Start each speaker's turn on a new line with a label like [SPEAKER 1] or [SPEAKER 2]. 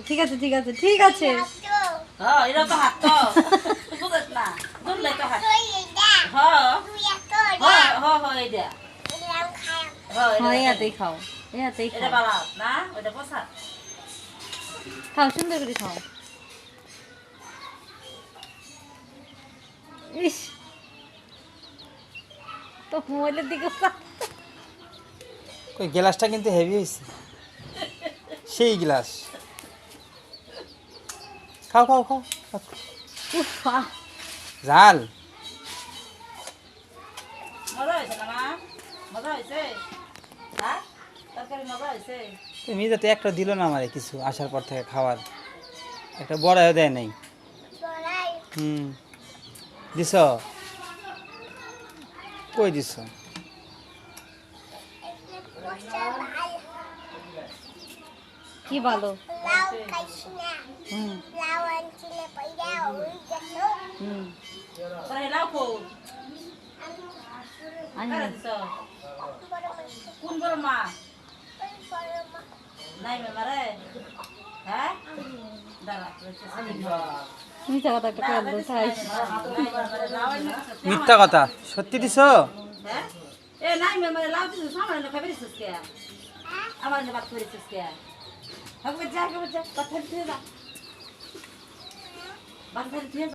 [SPEAKER 1] ঠিক আছে ঠিক আছে ঠিক আছে
[SPEAKER 2] এটা তো হাত তো বুঝছ না দুললে তো হাত এইটা
[SPEAKER 1] হ্যাঁ ইয়াতেই খাও ইয়াতেই
[SPEAKER 2] এটা
[SPEAKER 1] খাও
[SPEAKER 2] বালা না ওটা পোষা
[SPEAKER 1] খাও সুন্দর করে খাও ইস তো মোবাইলের দিকে
[SPEAKER 3] ওই গ্লাসটা কিন্তু হেভি হয়েছে সেই গ্লাস খাও খাও খাও
[SPEAKER 1] উফ আহ
[SPEAKER 3] ঝাল
[SPEAKER 2] মজা হয়েছে না মা মজা হয়েছে হ্যাঁ তরকারি মজা হয়েছে
[SPEAKER 3] তুমি যাতে একটা দিল না আমারে কিছু আসার পর থেকে খাওয়ার একটা বড়াইও দেয় নাই দিছ কই দিছ
[SPEAKER 1] কি ভালো
[SPEAKER 2] তোরা লাও কো কোন বড় মা নাই মারে হ্যাঁ দাঁড়া
[SPEAKER 1] মিথ্যা কথা একটা করে বলতে হয়
[SPEAKER 3] মিথ্যা কথা সত্যি দিছ
[SPEAKER 2] হ্যাঁ এ নাই মানে লাউ দিছ সামনে না খাবে দিছিস কে আমার না বাত করিস কে হবে যা কথা দিয়ে যা বাত করে দিয়ে